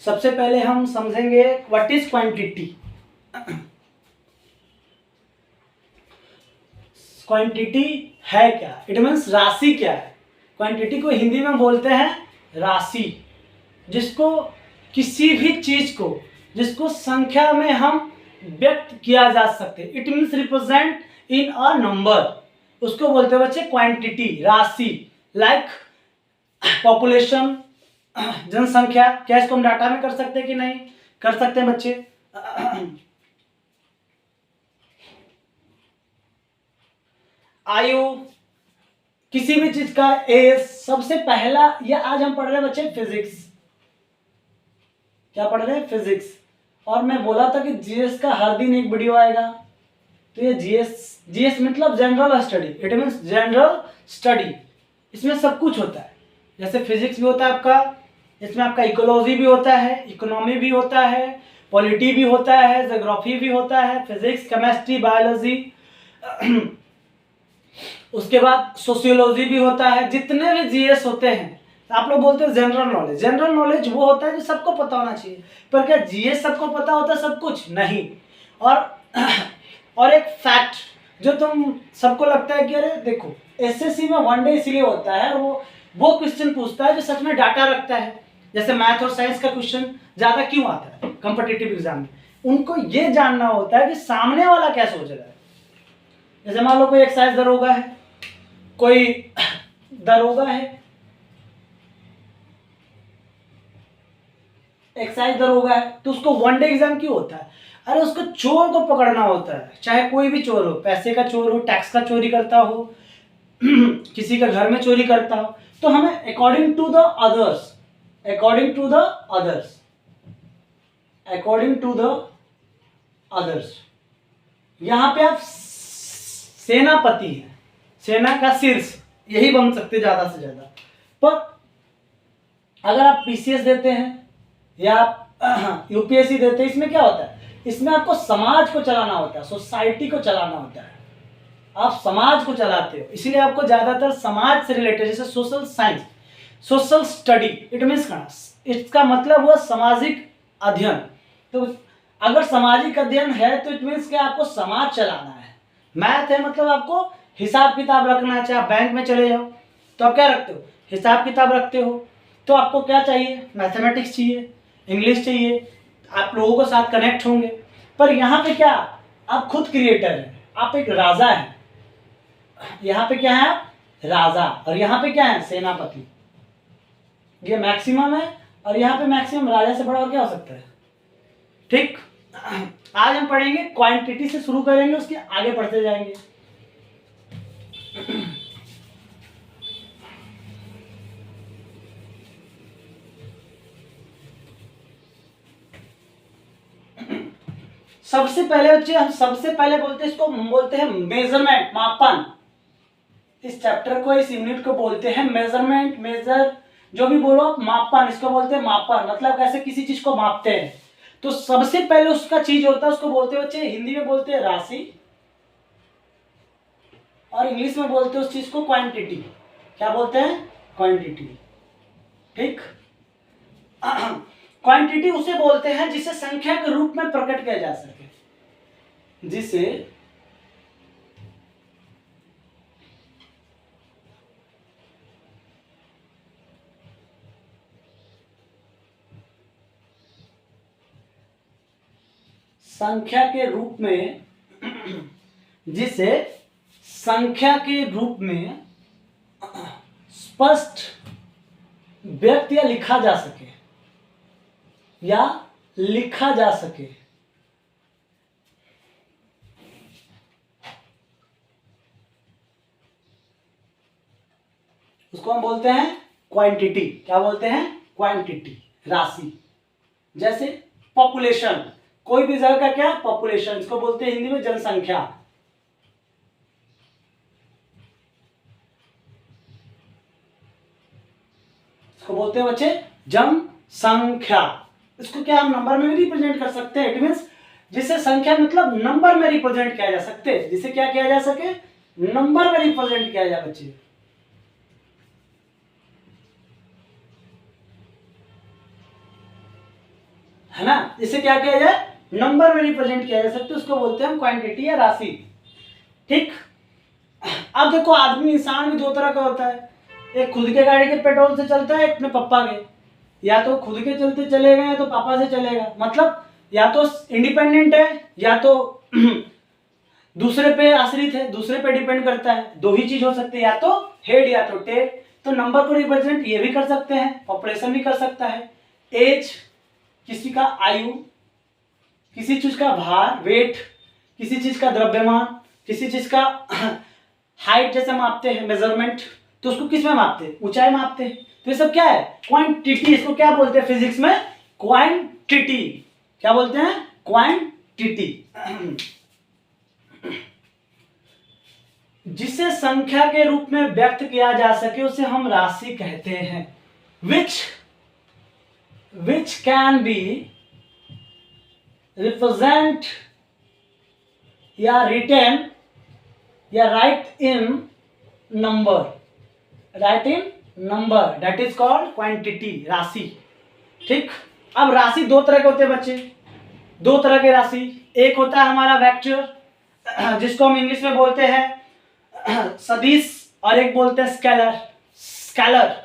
सबसे पहले हम समझेंगे व्हाट इज क्वांटिटी। क्वांटिटी है क्या, इट मीन्स राशि क्या है। क्वांटिटी को हिंदी में बोलते हैं राशि, जिसको किसी भी चीज को जिसको संख्या में हम व्यक्त किया जा सकते, it means represent in a number, उसको बोलते हैं बच्चे क्वांटिटी, राशि। लाइक पॉपुलेशन, जनसंख्या। क्या इसको हम डाटा में कर सकते हैं कि नहीं कर सकते हैं बच्चे? आयु, किसी भी चीज का एज। सबसे पहला ये आज हम पढ़ रहे हैं बच्चे फिजिक्स। क्या पढ़ रहे हैं? फिजिक्स। और मैं बोला था कि जीएस का हर दिन एक वीडियो आएगा। तो ये जीएस मतलब general study, it means general study. इसमें सब कुछ होता है, जैसे फिजिक्स भी होता है आपका, इसमें आपका इकोलॉजी भी होता है, इकोनॉमी भी होता है, पॉलिटी भी होता है, ज्योग्राफी भी होता है, फिजिक्स, केमिस्ट्री, बायोलॉजी, उसके बाद सोशियोलॉजी भी होता है। जितने भी जीएस होते हैं, आप लोग बोलते हैं जनरल नॉलेज। जनरल नॉलेज वो होता है जो सबको पता होना चाहिए, पर क्या जीएस सबको पता होता है? सब कुछ नहीं। और एक फैक्ट जो तुम सबको लगता है कि अरे देखो एसएससी में वनडे इसलिए होता है, वो क्वेश्चन पूछता है जो सच में डाटा रखता है। जैसे मैथ और साइंस का क्वेश्चन ज्यादा क्यों आता है कॉम्पिटिटिव एग्जाम में? उनको ये जानना होता है कि सामने वाला क्या सोच रहा है। जैसे मान लो कोई एक्साइज दरोगा है, कोई दरोगा है, एक्साइज दरोगा है, तो उसको वनडे एग्जाम क्यों होता है? अरे उसको चोर को पकड़ना होता है, चाहे कोई भी चोर हो, पैसे का चोर हो, टैक्स का चोरी करता हो, किसी का घर में चोरी करता हो, तो हमें according to the others, according to the others, according to the others. यहां पे आप सेनापति हैं, सेना का शीर्ष, यही बन सकते ज्यादा से ज्यादा। पर अगर आप पीसीएस देते हैं या आप यूपीएससी देते हैं, इसमें क्या होता है? इसमें आपको समाज को चलाना होता है, सोसाइटी को चलाना होता है, आप समाज को चलाते हो, इसीलिए आपको ज्यादातर समाज से रिलेटेड, जैसे social science, social study, it means इसका मतलब हुआ सामाजिक अध्ययन। तो अगर सामाजिक अध्ययन है तो इट मीन्स कि आपको समाज चलाना है। मैथ है मतलब आपको हिसाब किताब रखना है। चाहे आप बैंक में चले जाओ तो आप क्या रखते हो? हिसाब किताब रखते हो। तो आपको क्या चाहिए? मैथमेटिक्स चाहिए, इंग्लिश चाहिए, आप लोगों के साथ कनेक्ट होंगे। पर यहाँ पे क्या, आप खुद क्रिएटर हैं, आप एक राजा हैं। यहाँ पे क्या है? आप राजा, और यहाँ पे क्या है? सेनापति। ये मैक्सिमम है, और यहाँ पे मैक्सिमम राजा से बड़ा और क्या हो सकता है? ठीक। आज हम पढ़ेंगे क्वांटिटी से शुरू करेंगे, उसके आगे बढ़ते जाएंगे। सबसे पहले बच्चे हम सबसे पहले बोलते हैं, इसको बोलते हैं मेजरमेंट, मापन। इस चैप्टर को, इस यूनिट को बोलते हैं मेजरमेंट, मेजर, जो भी बोलो आप, मापन, इसको बोलते हैं मापन। मतलब कैसे किसी चीज को मापते हैं। तो सबसे पहले उसका चीज होता है, उसको बोलते हैं बच्चे, हिंदी में बोलते हैं राशि, और इंग्लिश में बोलते हैं उस चीज को क्वांटिटी। क्या बोलते हैं? क्वांटिटी। ठीक। क्वांटिटी उसे बोलते हैं जिसे संख्या के रूप में प्रकट किया जा सके, जिसे संख्या के रूप में, जिसे संख्या के रूप में स्पष्ट व्यक्त या लिखा जा सके, या लिखा जा सके। उसको हम बोलते हैं क्वांटिटी। क्या बोलते हैं? क्वांटिटी, राशि। जैसे पॉपुलेशन, कोई भी जगह का क्या? पॉपुलेशन, इसको बोलते हैं हिंदी में जनसंख्या। इसको बोलते हैं बच्चे जनसंख्या। इसको क्या हम नंबर में भी रिप्रेजेंट कर सकते हैं। इट मीन्स जिसे संख्या मतलब नंबर में रिप्रेजेंट किया जा सकते हैं, जिसे क्या किया जा सके, नंबर में रिप्रेजेंट किया जाए बच्चे। है ना, इसे क्या किया जाए, नंबर में रिप्रेजेंट किया जा सकता है, उसको बोलते हैं हम क्वांटिटी या राशि। ठीक, अब देखो आदमी इंसान भी दो तरह का होता है, एक खुद के गाड़ी के पेट्रोल से चलता है, एक अपने पापा के, या तो खुद के चलते चलेगा या तो पापा से चलेगा, मतलब या तो इंडिपेंडेंट है या तो दूसरे पे आश्रित है, दूसरे पे डिपेंड करता है, दो ही चीज हो सकती है, या तो हेड या तो टेल। तो नंबर को रिप्रेजेंट ये भी कर सकते हैं, पॉपुलेशन भी कर सकता है, एज किसी का आयु, किसी चीज का भार वेट, किसी चीज का द्रव्यमान, किसी चीज का हाइट जैसे मापते हैं मेजरमेंट, तो उसको किस में मापते हैं, ऊंचाई मापते हैं। तो ये सब क्या है, क्वांटिटी। इसको क्या बोलते हैं फिजिक्स में, क्वांटिटी। क्या बोलते हैं, क्वांटिटी। जिसे संख्या के रूप में व्यक्त किया जा सके उसे हम राशि कहते हैं। which can be represent या written या write in number, that is called quantity, राशि। ठीक, अब राशि दो तरह के होते हैं बच्चे, दो तरह के राशि। एक होता है हमारा वेक्टर, जिसको हम इंग्लिश में बोलते हैं सदिश, और एक बोलते हैं स्केलर।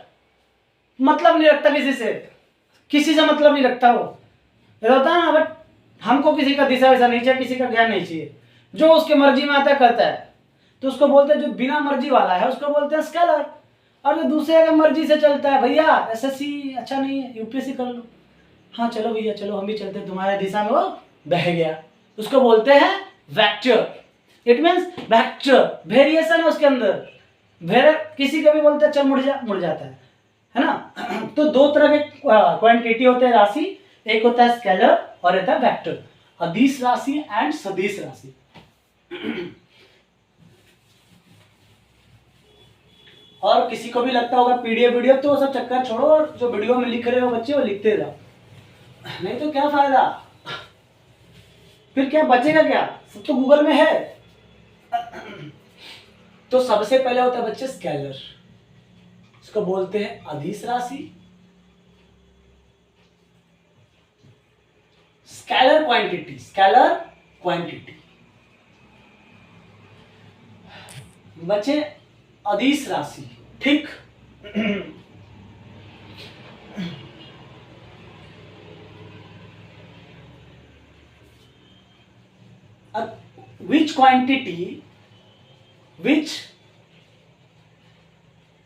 मतलब नहीं रखता किसी से मतलब नहीं रखता वो, होता है ना, बट हमको किसी का दिशा वैसा नहीं चाहिए, किसी का ज्ञान नहीं चाहिए, जो उसके मर्जी में आता करता है, तो उसको बोलते हैं, जो बिना मर्जी वाला है उसको बोलते हैं स्केलर। और जो दूसरे के मर्जी से चलता है, भैया एसएससी अच्छा नहीं है, यूपीएससी कर लो, हाँ चलो भैया चलो हम भी चलते हैं तुम्हारे दिशा में, वो बह गया, उसको बोलते हैं vector. It means vector, variation है उसके अंदर, किसी को भी बोलते हैं चल मुड़ जाता है ना। तो दो तरह के क्वांटिटी होते हैं राशि, एक होता है स्केलर और होता है वेक्टर, अदिश राशि एंड सदिश राशि। और किसी को भी लगता होगा पीडीएफ तो वो सब चक्कर छोड़ो, और जो वीडियो में लिख रहे हो बच्चे वो लिखते जाओ, नहीं तो क्या फायदा, फिर क्या बचेगा, क्या सब तो गूगल में है। तो सबसे पहले होता है बच्चे स्केलर, इसको बोलते हैं अदिश राशि। स्केलर क्वांटिटी बच्चे अदिश राशि। ठीक,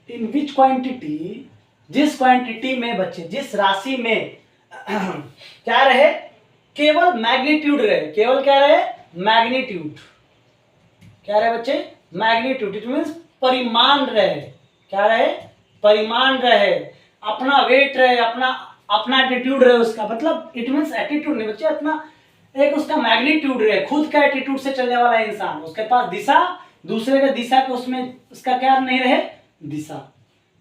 in which quantity, जिस क्वांटिटी में बच्चे, जिस राशि में क्या रहे, केवल मैग्नीट्यूड रहे, केवल क्या रहे, मैग्नीट्यूड, क्या रहे बच्चे, मैग्नीट्यूड। इट मीन्स परिमाण रहे, क्या रहे, परिमाण रहे, अपना वेट रहे, अपना एटीट्यूड रहे उसका, मतलब इट मीन्स एटीट्यूड नहीं बच्चे, अपना एक उसका मैग्नीट्यूड रहे, खुद का एटीट्यूड से चलने वाला इंसान, उसके पास दिशा, दूसरे के दिशा के उसमें उसका क्या नहीं रहे, दिशा,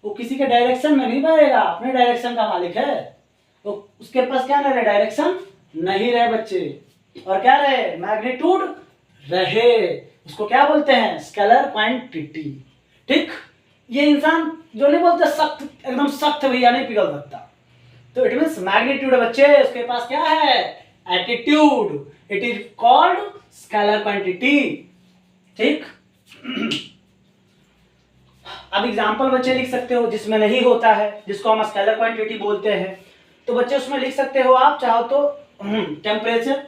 वो किसी के डायरेक्शन में नहीं बहेगा, अपने डायरेक्शन का मालिक है, तो उसके पास क्या नहीं रहे, डायरेक्शन नहीं रहे बच्चे, और क्या रहे, मैग्नीट्यूड रहे, उसको क्या बोलते हैं, स्केलर क्वांटिटी। ठीक, ये इंसान जो नहीं बोलते सख्त, एकदम सख्त भैया नहीं पिघल सकता, तो इट मीन्स मैग्नीट्यूड है बच्चे, उसके पास क्या है, attitude, it is called scalar quantity. ठीक, अब एग्जांपल बच्चे लिख सकते हो जिसमें नहीं होता है, जिसको हम स्केलर क्वांटिटी बोलते हैं, तो बच्चे उसमें लिख सकते हो आप चाहो तो टेम्परेचर,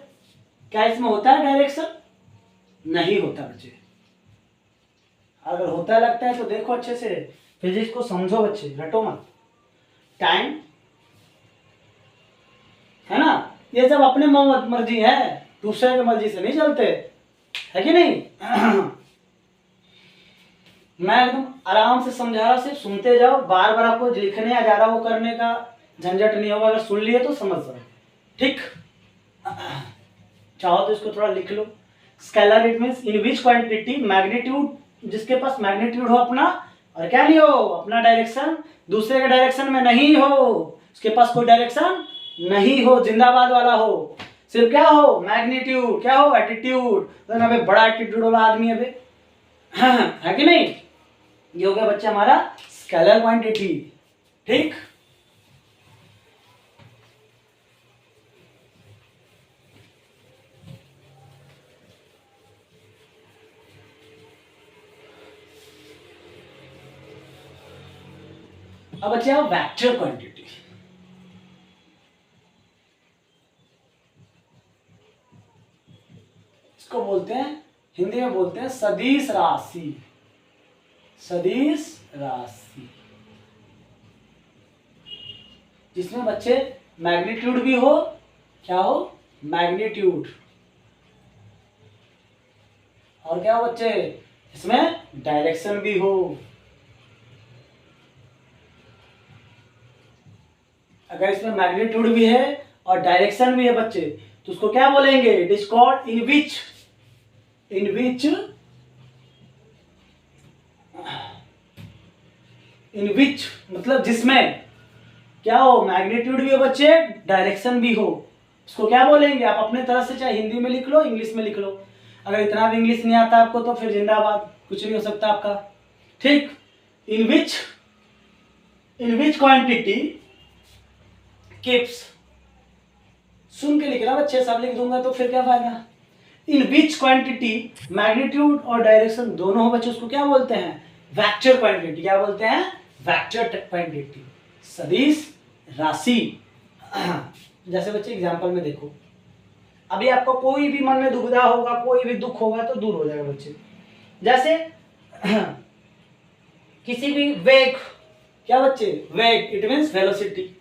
क्या इसमें होता है डायरेक्शन, नहीं होता बच्चे, अगर होता लगता है तो देखो अच्छे से, फिजिक्स को समझो बच्चे, रटो मत। टाइम है ना, ये सब अपने मर्जी है, दूसरे की मर्जी से नहीं चलते, है कि नहीं। मैं एकदम आराम से समझा रहा, सिर्फ सुनते जाओ, बार बार आपको लिखने या ज्यादा वो करने का झंझट नहीं होगा, अगर सुन लिए तो समझ जाओ। ठीक, चाहो तो इसको थोड़ा लिख लो, scalar it means in which quantity, magnitude, जिसके पास मैग्नीट्यूड हो अपना, और क्या नहीं हो, अपना डायरेक्शन, दूसरे के डायरेक्शन में नहीं हो, उसके पास कोई डायरेक्शन नहीं हो, जिंदाबाद वाला हो, सिर्फ क्या हो, मैग्नीट्यूड, क्या हो, एटीट्यूड। तो ना भाई बड़ा एटीट्यूड वाला आदमी है बे, है कि नहीं। ये हो गया बच्चे हमारा स्केलर क्वांटिटी। ठीक, अब बच्चे आओ वेक्टर क्वांटिटी। इसको बोलते हैं, हिंदी में बोलते हैं सदिश राशि, सदिश राशि, जिसमें बच्चे मैग्नीट्यूड भी हो, क्या हो, मैग्नीट्यूड, और क्या हो बच्चे, इसमें डायरेक्शन भी हो। अगर इसमें मैग्नीट्यूड भी है और डायरेक्शन भी है बच्चे, तो उसको क्या बोलेंगे, इट इज कॉल्ड इन विच, इन विच, इन विच मतलब जिसमें क्या हो, मैग्नीट्यूड भी हो बच्चे, डायरेक्शन भी हो, उसको क्या बोलेंगे। आप अपने तरफ से चाहे हिंदी में लिख लो, इंग्लिश में लिख लो। अगर इतना भी इंग्लिश नहीं आता आपको तो फिर जिंदाबाद, कुछ नहीं हो सकता आपका। ठीक, इन विच क्वांटिटी कीप्स, सुन के लिखना बच्चे, सब लिख दूंगा तो फिर क्या फायदा। इन विच क्वांटिटी मैग्नीट्यूड और डायरेक्शन दोनों हो बच्चे, उसको क्या बोलते हैं, वेक्टर क्वांटिटी। क्या बोलते हैं, वेक्टर क्वांटिटी, सदिश राशि। जैसे बच्चे एग्जांपल में देखो, अभी आपको कोई भी मन में दुविधा होगा, कोई भी दुख होगा तो दूर हो जाएगा बच्चे। जैसे किसी भी वेग, क्या बच्चे, वेग, इट मींस वेलोसिटी।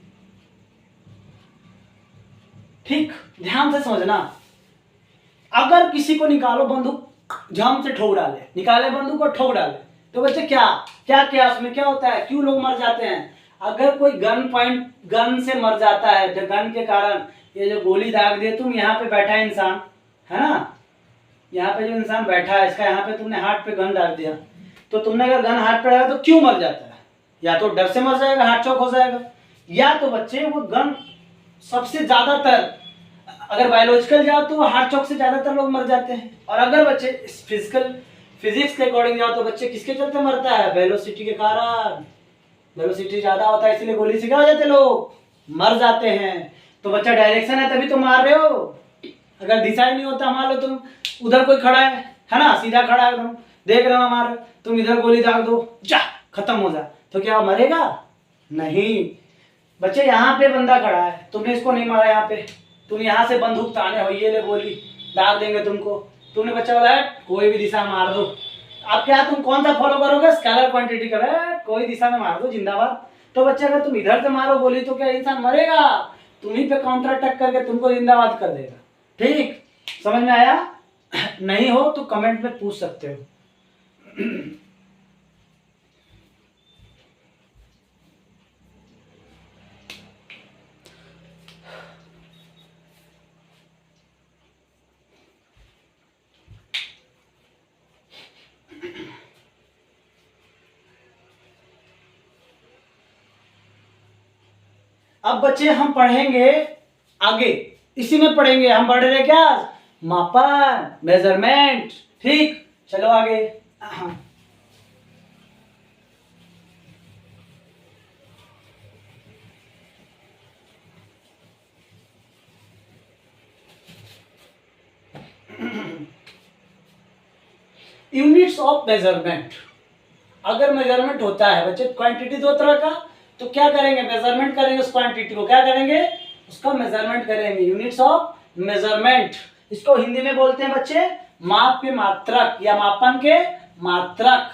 ठीक, ध्यान से समझना, अगर किसी को निकालो बंदूक, झम से ठोक डाले, निकाले बंदूक और ठोक डाले, तो बच्चे क्या क्या क्या उसमें क्या होता है, क्यों लोग मर जाते हैं। अगर कोई गन से मर जाता है, गन के कारण, ये जो गोली दाग दिए, तुम यहाँ पे बैठा है इंसान, है ना, यहाँ पे जो इंसान बैठा है, इसका यहाँ पे तुमने हाथ पे गन डाल दिया, तो तुमने अगर गन हाथ पे डाला तो क्यों मर जाता है, या तो डर से मर जाएगा, हार्ट चौक हो जाएगा, या तो बच्चे वो गन सबसे ज्यादातर, अगर बायोलॉजिकल जाओ तो हार्ट चौक से ज्यादातर लोग मर जाते हैं। और अगर बच्चे फिजिक्स के अकॉर्डिंग जाओ तो बच्चे किसके चलते मरता है, वेलोसिटी के कारण। वेलोसिटी ज्यादा होता है इसलिए गोली से क्या हो जाते हैं, लोग मर जाते हैं। तो बच्चा डायरेक्शन है तभी तो मार रहे हो, अगर दिशा ही नहीं होता, मान लो तुम उधर कोई खड़ा है ना, सीधा खड़ा है, तुम देख रहे हो मार, तुम इधर गोली दाग दो, जा खत्म हो जा, तो क्या मरेगा, नहीं। बच्चे यहाँ पे बंदा खड़ा है, तुमने इसको नहीं मारा, यहाँ पे तुम यहाँ से बंदूक ताने हो, ये ले गोली दाग देंगे तुमको, तुमने बच्चा बोला है कोई भी दिशा मार दो, अब क्या तुम कौन सा फॉलो करोगे, स्केलर क्वांटिटी का, कोई दिशा में मार दो, जिंदाबाद। तो बच्चे अगर तुम इधर से मारो गोली तो क्या इंसान मरेगा, तुम्ही पे काउंटर अटैक करके तुमको जिंदाबाद कर देगा। ठीक, समझ में आया, नहीं हो तो कमेंट में पूछ सकते हो। अब बच्चे हम पढ़ेंगे आगे, इसी में पढ़ेंगे, हम पढ़ रहे क्या, मापन, मेजरमेंट। ठीक, चलो आगे। यूनिट्स ऑफ मेजरमेंट, अगर मेजरमेंट होता है बच्चे, क्वांटिटी दो तरह का, तो क्या करेंगे, मेजरमेंट करेंगे उस क्वांटिटी को, क्या करेंगे, उसका मेजरमेंट करेंगे, यूनिट्स ऑफ मेजरमेंट। इसको हिंदी में बोलते हैं बच्चे माप के मात्रक या मापन के मात्रक।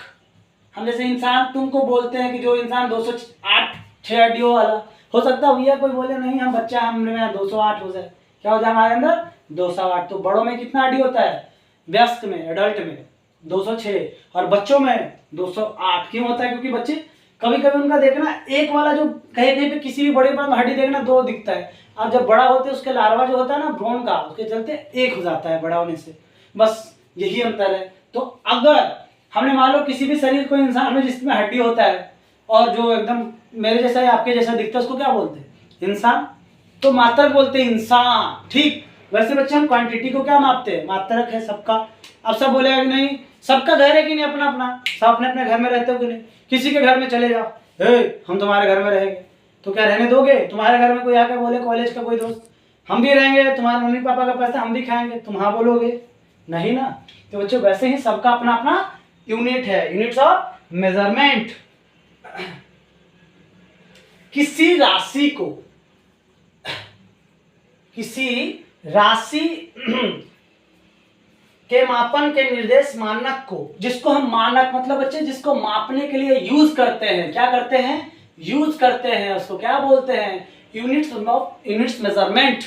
हम जैसे इंसान, तुमको बोलते हैं कि जो इंसान 208 6 हड्डियों वाला, हो सकता है भैया कोई बोले नहीं हम बच्चा, हमने 208 हो जाए, क्या हो जाए हमारे अंदर 208। तो बड़ों में कितना हड्डी होता है, वयस्क में, एडल्ट में 206, और बच्चों में 208। क्यों होता है, क्योंकि बच्चे कभी कभी उनका देखना एक वाला जो कहीं कहीं पे किसी भी बड़े पर हड्डी देखना 2 दिखता है, और जब बड़ा होते हैं उसके लार्वा जो होता है ना भ्रूण का, उसके चलते 1 हो जाता है बड़ा होने से, बस यही अंतर है। तो अगर हमने मान लो किसी भी शरीर को इंसान में जिसमें हड्डी होता है और जो एकदम मेरे जैसा या आपके जैसा दिखता है, उसको क्या बोलते हैं, इंसान। तो मात्रक बोलते हैं इंसान। ठीक, वैसे बच्चे हम क्वांटिटी को क्या मापते हैं? मात्रक है सबका। अब सब बोलेगा कि नहीं, सबका घर है कि नहीं अपना अपना, सब अपने अपने घर में रहते हो कि नहीं? किसी के घर में चले जाओ, हम तुम्हारे घर में रहेंगे, तो क्या रहने दोगे? तुम्हारे घर में कोई आकर बोले, कॉलेज का कोई दोस्त, हम भी रहेंगे, तुम्हारे मम्मी पापा का पैसा हम भी खाएंगे, तुम हाँ बोलोगे? नहीं ना। तो बच्चों वैसे ही सबका अपना अपना यूनिट है, यूनिट्स ऑफ मेजरमेंट। किसी राशि को, किसी राशि के मापन के निर्देश मानक को, जिसको हम मानक मतलब बच्चे जिसको मापने के लिए यूज करते हैं, क्या करते हैं? यूज करते हैं, उसको क्या बोलते हैं? यूनिट्स मेजरमेंट,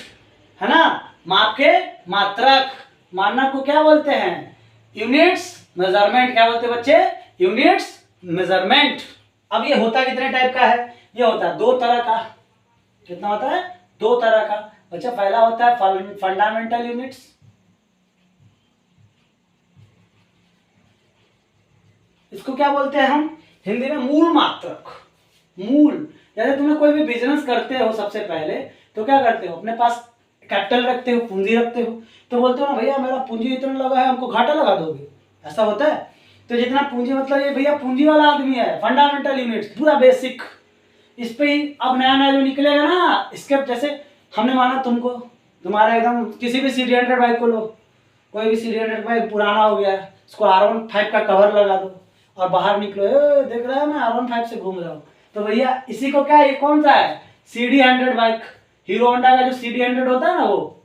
है ना। माप के मात्रक, मानक को क्या बोलते हैं? Units measurement. क्या बोलते हैं बच्चे? Units measurement. अब ये होता कितने टाइप का है? ये होता है 2 तरह का। कितना होता है? 2 तरह का बच्चा। पहला होता है फंडामेंटल यूनिट्स, इसको क्या बोलते हैं हम हिंदी में? मूल मात्रक। मूल, जैसे तुम्हें कोई भी बिजनेस करते हो, सबसे पहले तो क्या करते हो? अपने पास कैपिटल रखते हो, पूंजी रखते हो, तो बोलते हो ना भैया मेरा पूंजी इतना लगा है, हमको घाटा लगा दोगे, ऐसा होता है? तो जितना पूंजी मतलब ये भैया पूंजी वाला आदमी है, फंडामेंटल यूनिट्स पूरा बेसिक। इस पे ही अब नया नया जो निकलेगा ना, इसके जैसे हमने माना तुमको, तुम्हारा एकदम किसी भी CD100 बाइक को लो, कोई भी CD100 बाइक पुराना हो गया है, उसको R15 का कवर लगा दो और बाहर निकलो, देख रहा है मैं R15 से घूम रहा हूँ, तो भैया इसी को क्या, ये कौन सा है? CD100 bike. हीरो होंडा का जो CD100 होता है ना, वो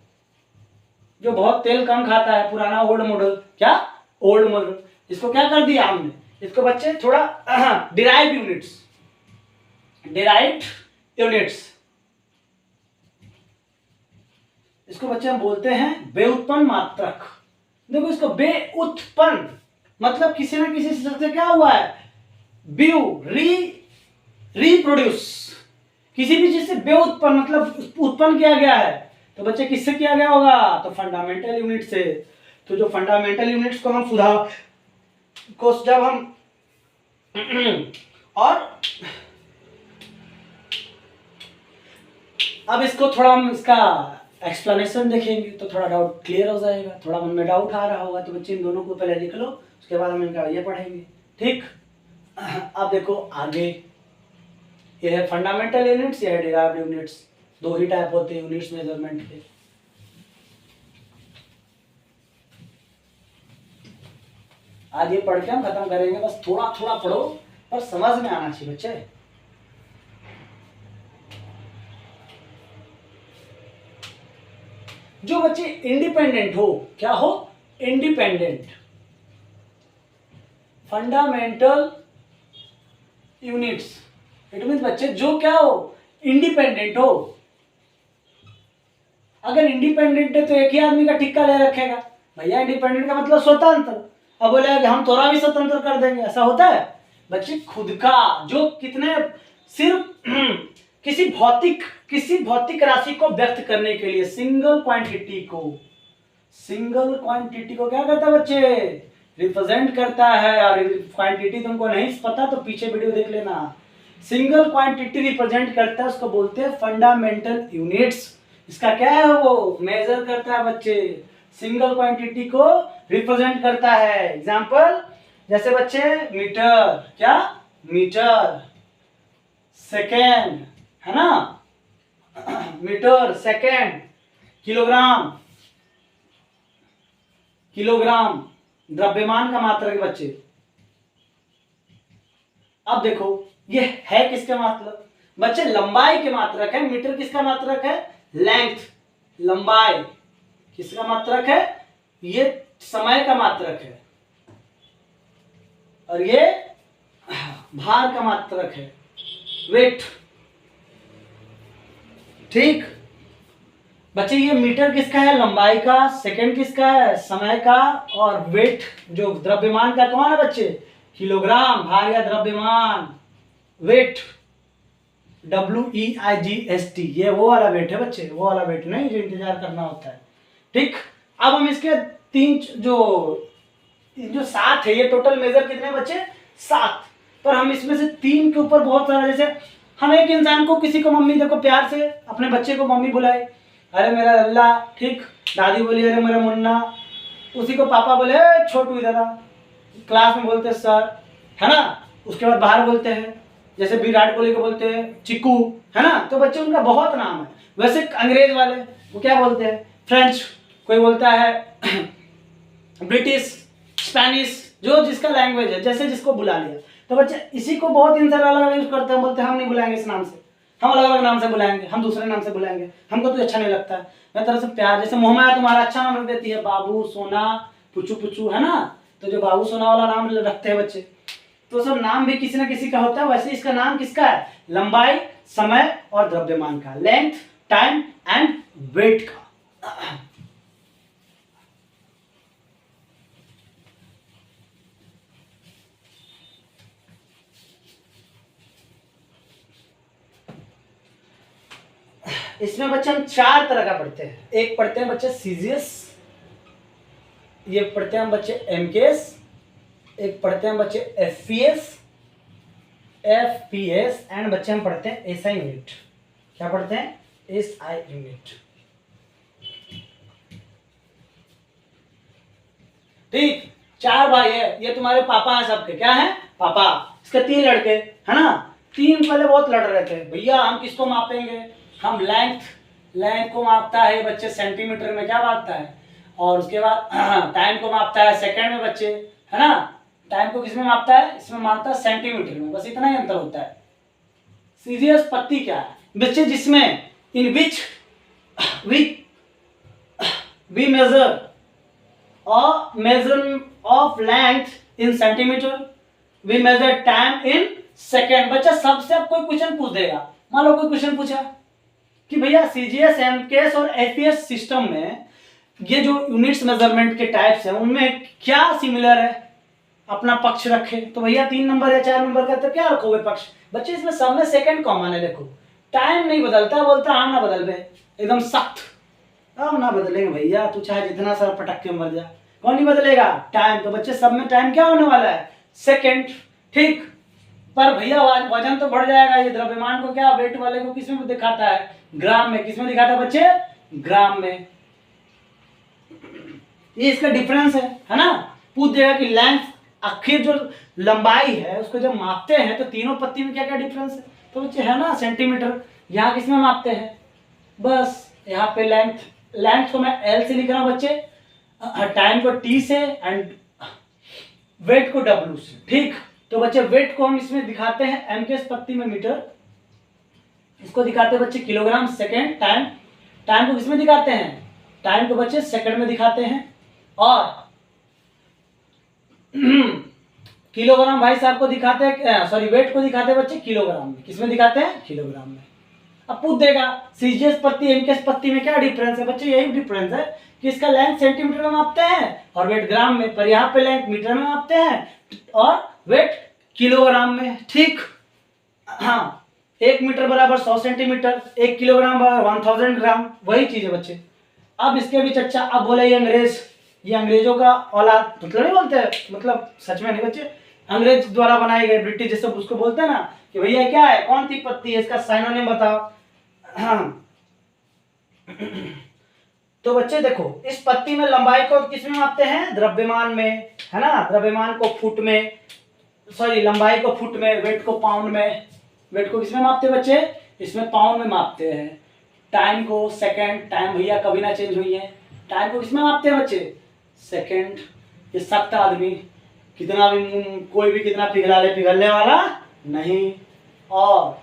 जो बहुत तेल कम खाता है, पुराना ओल्ड मॉडल, क्या ओल्ड मॉडल, इसको क्या कर दिया हमने? इसको बच्चे थोड़ा डिराइव्ड यूनिट्स, डिराइव्ड यूनिट्स, इसको बच्चे हम बोलते हैं व्युत्पन्न मात्रक। देखो इसको व्युत्पन्न मतलब किसी ना किसी से क्या हुआ है? व्यू, रिप्रोड्यूस, किसी भी चीज से व्युत्पन्न मतलब उत्पन्न किया गया है। तो बच्चे किससे किया गया होगा? तो फंडामेंटल यूनिट से। तो जो फंडामेंटल यूनिट्स को हम सुधार को जब हम और अब इसको थोड़ा हम इसका एक्सप्लेनेशन देखेंगे तो थोड़ा डाउट क्लियर हो जाएगा। थोड़ा मन में डाउट आ रहा होगा तो बच्चे इन दोनों को पहले लिख लो, उसके बाद हम इनका ये पढ़ेंगे। ठीक, अब देखो आगे, ये है फंडामेंटल यूनिट्स, ये है डिराइव्ड यूनिट्स। 2 ही टाइप होते हैं यूनिट्स मेजरमेंट के। आज ये पढ़ के हम खत्म करेंगे, बस थोड़ा थोड़ा पढ़ो पर समझ में आना चाहिए बच्चे। जो बच्चे इंडिपेंडेंट हो, क्या हो? Independent. Fundamental units it means बच्चे जो क्या हो? इंडिपेंडेंट हो। अगर इंडिपेंडेंट है तो एक ही आदमी का टिक्का ले रखेगा, भैया इंडिपेंडेंट का मतलब स्वतंत्र। अब बोले कि हम थोड़ा भी स्वतंत्र कर देंगे, ऐसा होता है? बच्चे खुद का जो कितने सिर्फ किसी भौतिक राशि को व्यक्त करने के लिए सिंगल क्वांटिटी को क्या करता है बच्चे? रिप्रेजेंट करता है। और क्वांटिटी तुमको नहीं पता तो पीछे वीडियो देख लेना। सिंगल क्वांटिटी रिप्रेजेंट करता है, उसको बोलते हैं फंडामेंटल यूनिट्स। इसका क्या है? वो मेजर करता है बच्चे, सिंगल क्वांटिटी को रिप्रेजेंट करता है। एग्जांपल जैसे बच्चे मीटर, क्या मीटर, सेकेंड, है ना, मीटर, सेकेंड, किलोग्राम द्रव्यमान का मात्रक है बच्चे। अब देखो ये है किसका मात्रक? बच्चे लंबाई के मात्रक है। मीटर किसका मात्रक है? लेंथ, लंबाई किसका मात्रक है? ये समय का मात्रक है। और ये भार का मात्रक है, वेट। ठीक बच्चे, ये मीटर किसका है? लंबाई का। सेकंड किसका है? समय का। और वेट जो द्रव्यमान का कौन है बच्चे? किलोग्राम, भार या द्रव्यमान, वेट, WEIGST। ये वो वाला वेट है बच्चे, वो वाला वेट नहीं जो इंतजार करना होता है। ठीक, अब हम इसके 3 जो 7 है, ये टोटल मेजर कितने बच्चे? 7। पर हम इसमें से 3 के ऊपर बहुत सारा, जैसे हम एक इंसान को, किसी को मम्मी, देखो प्यार से अपने बच्चे को मम्मी बुलाए, अरे मेरा लल्ला, ठीक, दादी बोली अरे मेरा मुन्ना, उसी को पापा बोले छोटू इधर आ, क्लास में बोलते सर, है ना, उसके बाद बाहर बोलते हैं, जैसे विराट कोहली को बोलते हैं चिक्कू, है ना, तो बच्चे उनका बहुत नाम है। वैसे अंग्रेज वाले वो क्या बोलते हैं, फ्रेंच, कोई बोलता है ब्रिटिश, स्पेनिश, जो जिसका लैंग्वेज है, जैसे जिसको बुला लिया। तो बच्चे इसी को बहुत इंसान अलग अलग यूज करते हैं, बोलते हैं हम नहीं बुलाएंगे इस नाम से, हम अलग अलग नाम से बुलाएंगे, हम दूसरे नाम से बुलाएंगे, हमको तो अच्छा नहीं लगता है। मैं तरह से प्यार, जैसे मोहम्मद तुम्हारा अच्छा नाम रख देती है, बाबू, सोना, पुचू पुचू, है ना, तो जो बाबू सोना वाला नाम रखते हैं बच्चे, तो सब नाम भी किसी ना किसी का होता है। वैसे इसका नाम किसका है, लंबाई, समय और द्रव्यमान का, लेंथ, टाइम एंड वेट का। इसमें बच्चे हम 4 तरह का पढ़ते हैं। एक पढ़ते हैं बच्चे सीजीएस, ये पढ़ते हैं हम बच्चे एमकेएस, एक पढ़ते हैं बच्चे एफपीएस एंड बच्चे हम पढ़ते हैं एसआई यूनिट। क्या पढ़ते हैं, एसआई यूनिट। ठीक, 4 भाई है, ये तुम्हारे पापा हैं सबके, क्या है पापा, इसके 3 लड़के, है ना, 3 पहले बहुत लड़ रहे थे, भैया हम किसको मापेंगे, हम लेंथ को मापता है बच्चे सेंटीमीटर में, क्या मापता है, और उसके बाद टाइम को मापता है सेकंड में बच्चे, है ना, टाइम को किसमें मापता है, इसमें मापता है सेंटीमीटर में, बस इतना ही अंतर होता है। सीजीएस पत्ती क्या है बच्चे, जिसमें in which we measure of length in centimetre, we measure time in second. बच्चा सबसे अब कोई क्वेश्चन पूछ देगा, मान लो कोई क्वेश्चन पूछा कि भैया सीजीएस, एमकेएस और एफपीएस सिस्टम में ये जो यूनिट्स मेजरमेंट के टाइप्स हैं उनमें क्या सिमिलर है, अपना पक्ष रखे, तो भैया 3 नंबर या 4 नंबर का तो क्या रखोगे पक्ष, बच्चे इसमें सब में सेकंड कॉमन है। देखो टाइम नहीं बदलता, बोलता हम ना बदल बे, एकदम सख्त, हम ना बदलेंगे भैया, तू चाहे जितना सारा पटक के मर जा, कौन नहीं बदलेगा, टाइम। तो बच्चे सब में टाइम क्या होने वाला है, सेकंड, ठीक। पर भैया वजन तो बढ़ जाएगा, ये द्रव्यमान को क्या, वेट वाले को किसमें दिखाता है, ग्राम में, किसमें दिखाता है बच्चे, ग्राम में। ये इसका डिफरेंस है ना, पूछ देगा कि लेंथ, आखिर जो लंबाई है उसको जब मापते हैं तो तीनों पत्ती में क्या क्या डिफरेंस है, तो बच्चे है ना सेंटीमीटर, यहाँ किसमें मापते हैं, बस यहाँ पे लेंथ को मैं एल से लिख रहा हूँ बच्चे, टाइम को टी से एंड वेट को डब्ल्यू से, ठीक। तो बच्चे वेट को हम इसमें दिखाते हैं एम के पत्ती में मीटर, इसको दिखाते हैं बच्चे किलोग्राम सेकेंड, टाइम को किसमें दिखाते हैं, टाइम को बच्चे सेकंड में दिखाते हैं, और किलोग्राम भाई साहब को दिखाते हैं, सॉरी वेट को दिखाते हैं बच्चे किलोग्राम में, किसमें दिखाते हैं, किलोग्राम में। अब पूछ देगा सीजीएस पत्ती एमकेएस पत्ती में क्या डिफरेंस है, बच्चे यही डिफरेंस है कि इसका लेंथ सेंटीमीटर में मापते हैं और वेट ग्राम में, पर यहाँ पे लेंथ मीटर में मापते हैं और वेट किलोग्राम में, ठीक। हाँ, 1 मीटर बराबर 100 सेंटीमीटर, 1 किलोग्राम बराबर 1000 ग्राम, वही चीज है बच्चे। अब इसके भी चर्चा, अब बोले ये अंग्रेज, ये अंग्रेजों का औलाद, मतलब नहीं बोलते, मतलब सच में नहीं बच्चे, अंग्रेज द्वारा बनाई गई, ब्रिटिश जैसे उसको बोलते हैं ना कि भैया क्या है, कौन सी पत्ती है, इसका साइनोनिम बताओ। हाँ तो बच्चे देखो, इस पत्ती में लंबाई को किसमें मापते हैं, द्रव्यमान में, है ना, द्रव्यमान को फुट में, सॉरी लंबाई को फुट में, वेट को पाउंड में, वेट को किसमें मापते हैं बच्चे, इसमें पाउंड में मापते हैं, टाइम को सेकंड, टाइम भैया कभी ना चेंज हुई है, टाइम को किसमें मापते हैं बच्चे, सेकंड। ये सख्त आदमी, कितना भी कोई भी कितना पिघला ले, पिघलने वाला नहीं। और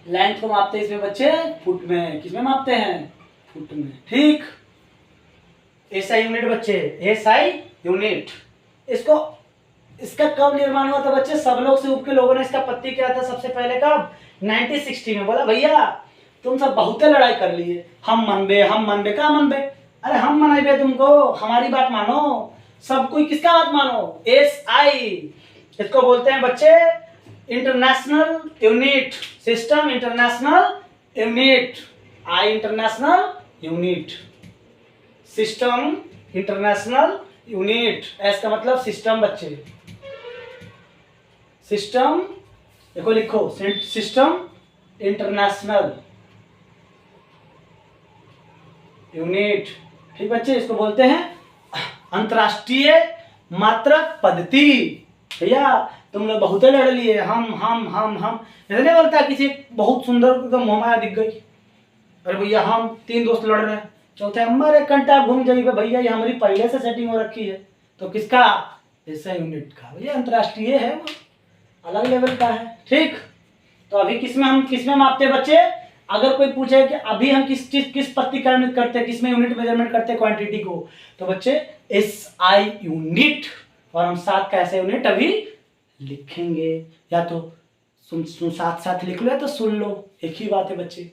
लेंथ को मापते हैं इसमें बच्चे फुट में, किसमें मापते हैं, फुट में, ठीक। एसआई यूनिट बच्चे, एसआई यूनिट, इसका कब निर्माण हुआ था बच्चे, सब लोग से ऊपर के लोगों ने इसका पत्ती किया था सबसे पहले, कब, 1960 में। बोला भैया तुम सब बहुत लड़ाई कर लिए, हम मनबे का मनबे, अरे हम मनाइबे तुमको, हमारी बात मानो, सब कोई किसका बात मानो, एसआई, इसको बोलते हैं बच्चे international unit system, international unit, I international unit system, international unit, S का मतलब सिस्टम बच्चे, सिस्टम देखो लिखो, सिस्टम इंटरनेशनल यूनिट। ठीक बच्चे, इसको बोलते हैं अंतरराष्ट्रीय मात्रक पद्धति। भैया तुम लोग बहुत लड़ लिए, हम ऐसे नहीं बोलता किसी बहुत सुंदर एकदम हमारा दिख गई, अरे भैया हम 3 दोस्त लड़ रहे हैं, चौथे नंबर 1 घंटा घूम जाइए भैया, ये हमारी पहले से सेटिंग हो रखी है। तो किसका? ऐसा यूनिट का भैया, अंतरराष्ट्रीय है वो, अलग लेवल का है। ठीक, तो अभी किसमें मापते हैं बच्चे? अगर कोई पूछे कि अभी हम किस प्रतिकरण करते हैं, किसमें यूनिट मेजरमेंट करते हैं क्वांटिटी को, तो बच्चे SI यूनिट, और हम 7 का ऐसा यूनिट अभी लिखेंगे। या तो सुन साथ साथ लिख लो या तो सुन लो, एक ही बात है बच्चे।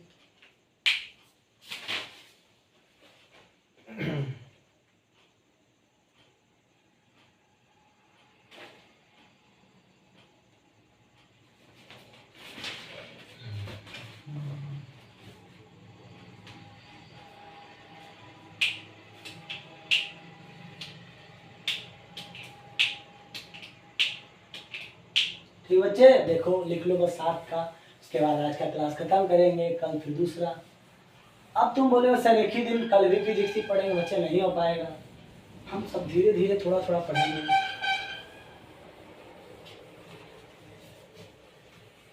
ठीक बच्चे, देखो लिख लो बस 7 का, उसके बाद आज का क्लास खत्म करेंगे, कल फिर दूसरा। अब तुम बोले सर एक ही दिन कल भी फिजिक्स ही पढ़ेंगे, बच्चे नहीं हो पाएगा, हम सब धीरे धीरे थोड़ा थोड़ा पढ़ेंगे,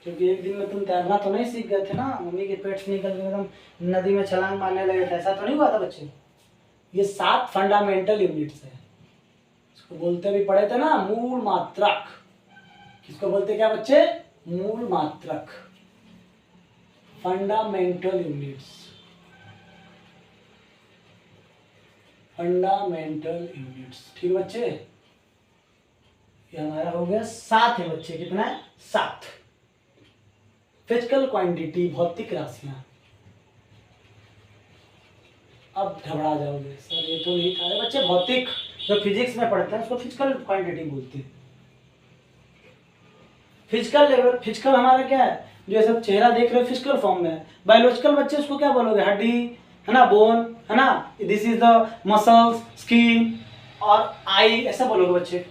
क्योंकि एक दिन में तुम तैरना तो नहीं सीख गए थे ना, मम्मी के पेट से निकल के एकदम नदी में छलांग मारने लगे थे, ऐसा तो नहीं हुआ था बच्चे। ये 7 फंडामेंटल यूनिट्स है, इसको बोलते भी पढ़े थे ना, मूल मात्रक। किसको बोलते क्या बच्चे? मूल मात्रक, फंडामेंटल यूनिट्स, फंडामेंटल यूनिट्स। ठीक बच्चे, ये हमारा हो गया 7 है बच्चे, कितना है? 7। फिजिकल क्वांटिटी, भौतिक राशियां। अब घबरा जाओगे, सर ये तो नहीं था बच्चे, भौतिक जो फिजिक्स में पढ़ते हैं उसको फिजिकल क्वांटिटी बोलते हैं। फिजिकल लेवल, फिजिकल हमारा क्या है? जो सब चेहरा देख रहे हो फिजिकल फॉर्म में है। बायोलॉजिकल बच्चे उसको क्या बोलोगे? हड्डी है ना, बोन है ना, this is the muscles, skin और आई, ऐसा बोलोगे बच्चे।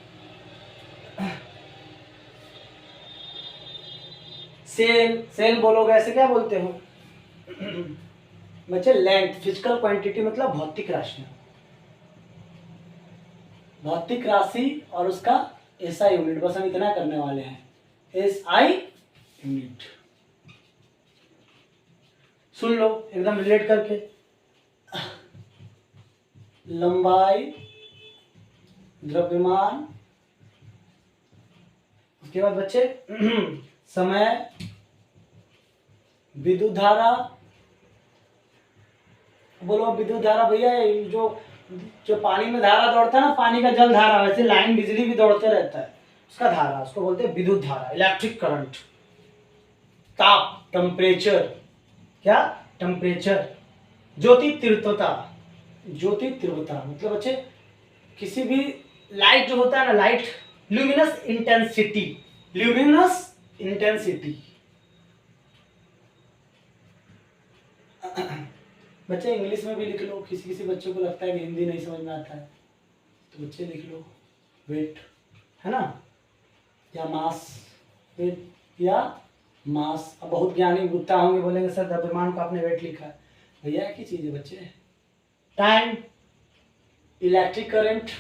सेल बोलोगे, ऐसे क्या बोलते हो बच्चे? लेंथ, फिजिकल क्वांटिटी मतलब भौतिक राशि, भौतिक राशि और उसका SI यूनिट, बस हम इतना करने वाले हैं, SI यूनिट। सुन लो एकदम रिलेट करके, लंबाई, द्रव्यमान, उसके बाद बच्चे समय, विद्युत धारा। बोलो विद्युत धारा भैया, जो पानी में धारा दौड़ता है ना, पानी का जल धारा, वैसे लाइन बिजली भी दौड़ते रहता है, उसका धारा, उसको बोलते हैं विद्युत धारा, इलेक्ट्रिक करंट। ताप, टेम्परेचर, क्या? टेम्परेचर। ज्योति तीव्रता, ज्योति तीव्रता मतलब बच्चे किसी भी लाइट जो होता है ना, light, luminous intensity, luminous intensity. बच्चे इंग्लिश में भी लिख लो, किसी किसी बच्चों को लगता है कि हिंदी नहीं समझ में आता है, तो बच्चे लिख लो वेट, है ना, या मास, वेट या मास। अब बहुत ज्ञानी गुप्ता होंगे, बोलेंगे सर द्रव्यमान को आपने वेट लिखा है, भैया एक ही चीज है बच्चे। टाइम, इलेक्ट्रिक करंट,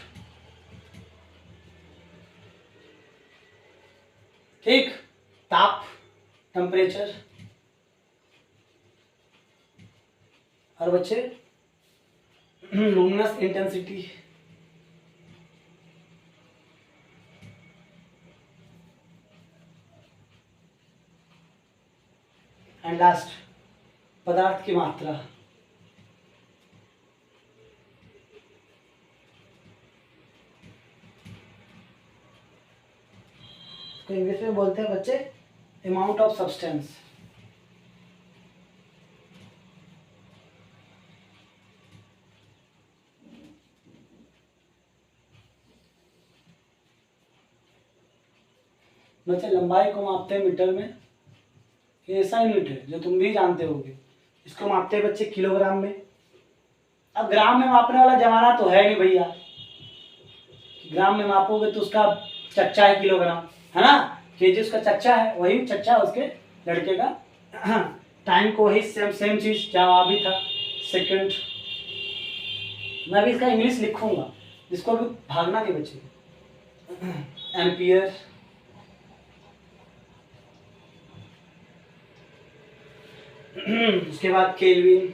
ठीक, ताप, टेम्परेचर, और बच्चे लुमिनस इंटेंसिटी, एंड लास्ट पदार्थ की मात्रा। तो इंग्लिश में बोलते हैं बच्चे अमाउंट ऑफ सब्सटेंस। बच्चे लंबाई को मापते हैं मीटर में, ये ऐसा यूनिट है जो तुम भी जानते होगे, इसको मापते हैं बच्चे किलोग्राम में। अब ग्राम में मापने वाला जमाना तो है नहीं भैया, ग्राम में मापोगे तो उसका चच्चा है किलोग्राम, है ना, केजी उसका चच्चा है, वही चच्चा उसके लड़के का। टाइम को वही सेम चीज़ जहाँ भी था। सेकंड, मैं भी इसका इंग्लिश लिखूंगा जिसको अभी भागना नहीं बचेगा। एम्पियर, उसके बाद केल्विन,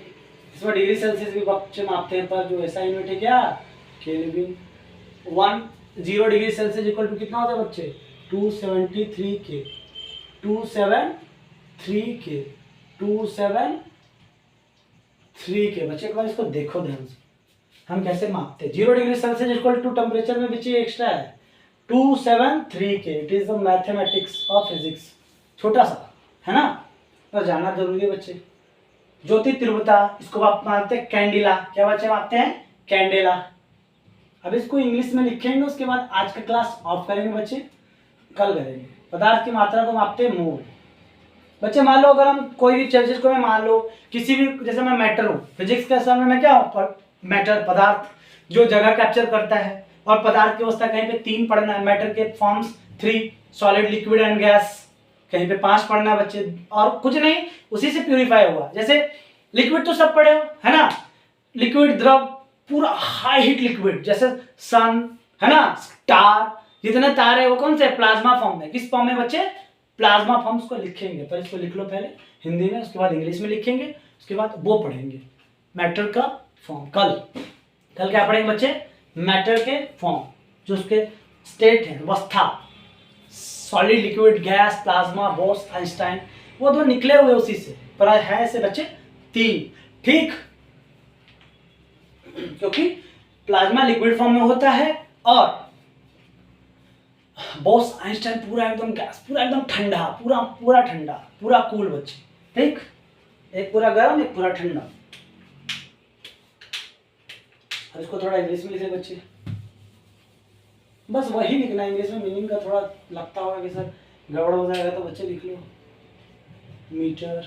इसमें डिग्री सेल्सियस भी बच्चे मापते हैं, पर जो ऐसा यूनिट है क्या, kelvin. 10 degree Celsius equal to कितना होता है बच्चे, 273 के, 273 के, 273 के। बच्चे एक बार इसको देखो ध्यान से, हम कैसे मापते हैं। 0 degree Celsius equal to temperature में बच्चे एक्स्ट्रा है 273 के। It is the mathematics of physics, छोटा सा है ना, पर जानना जरूरी है बच्चे। ज्योति तीव्रता, इसको आप मानते हैं कैंडिला। क्या बच्चे मानते हैं, कैंडेला। अब इसको इंग्लिश में लिखेंगे, उसके बाद आज का क्लास ऑफ करेंगे बच्चे, कल करेंगे। पदार्थ की मात्रा को मापते हैं मोल। बच्चे मान लो अगर हम कोई भी चीज को, मैं मान लो किसी भी, जैसे मैं मैटर हूँ, फिजिक्स के समय मैं क्या हूँ, मैटर, पदार्थ जो जगह कैप्चर करता है। और पदार्थ की अवस्था कहीं पे 3 पढ़ना है, मैटर के forms 3, solid, liquid and gas कहीं पे 5 पढ़ना है बच्चे। और कुछ नहीं, उसी से प्यूरिफाई हुआ। जैसे लिक्विड तो सब पढ़े हो है ना, लिक्विड द्रव, पूरा हाई हीट लिक्विड, जैसे सन है ना, स्टार, जितने तारे वो कौन से, प्लाज्मा फॉर्म में। किस फॉर्म में बच्चे, प्लाज्मा फॉर्म्स को लिखेंगे। पर इसको लिख लो पहले हिंदी में, उसके बाद इंग्लिश में लिखेंगे, उसके बाद वो पढ़ेंगे मैटर का फॉर्म। कल क्या पढ़ेंगे बच्चे, मैटर के फॉर्म, जो उसके स्टेट है, अवस्था, solid, liquid, gas, plasma, Bose, Einstein, वो तो निकले हुए उसी से, पर है ऐसे बच्चे 3, ठीक। क्योंकि प्लाज्मा लिक्विड फॉर्म में होता है, और बोस, आइंस्टाइन पूरा एकदम गैस, पूरा एकदम ठंडा, पूरा ठंडा, पूरा कूल बच्चे, ठीक। एक पूरा गर्म, एक पूरा ठंडा। अब इसको थोड़ा इंग्लिश में लिखे बच्चे, बस वही लिखना है इंग्लिश में। मीनिंग का थोड़ा लगता होगा कि सर गड़बड़ हो जाएगा, तो बच्चे लिख लो मीटर,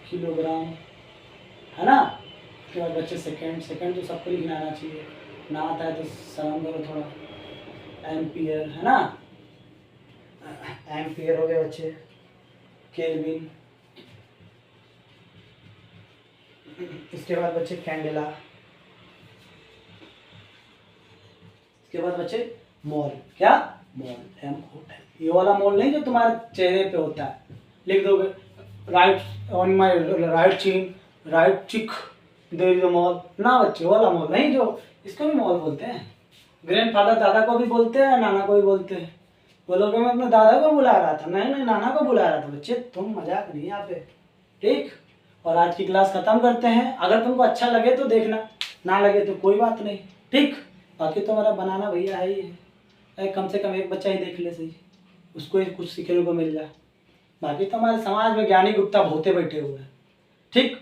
किलोग्राम, है ना। उसके बाद बच्चे सेकंड तो सबको लिखना आना चाहिए, ना आता है तो शर्म करो थोड़ा। एम्पियर, है ना, एम्पियर हो गया बच्चे। केल्विन, इसके बाद बच्चे कैंडेला, इसके बाद बच्चे मोल। क्या, मोल, M-O-L। ये वाला मोल नहीं जो तुम्हारे चेहरे पे होता है, लिख दोगे right on my right chin, right चिक देयर इज अ मॉल, ना बच्चे वाला मॉल नहीं, जो इसको भी मॉल बोलते हैं। ग्रैंडफादर, दादा को भी बोलते हैं, नाना को भी बोलते हैं। बोलोगे मैं अपने दादा को बुला रहा था, नहीं नाना को बुला रहा था। बच्चे तुम मजाक नहीं यहाँ पे, ठीक। और आज की क्लास खत्म करते हैं। अगर तुमको अच्छा लगे तो देखना, ना लगे तो कोई बात नहीं, ठीक। बाकी तो मेरा बनाना भैया है ही है, कम से कम एक बच्चा ही देख ले सही, उसको ही कुछ सीखने को मिल जाए। बाकी तो हमारे समाज में ज्ञानी गुप्ता भोते बैठे हुए हैं, ठीक।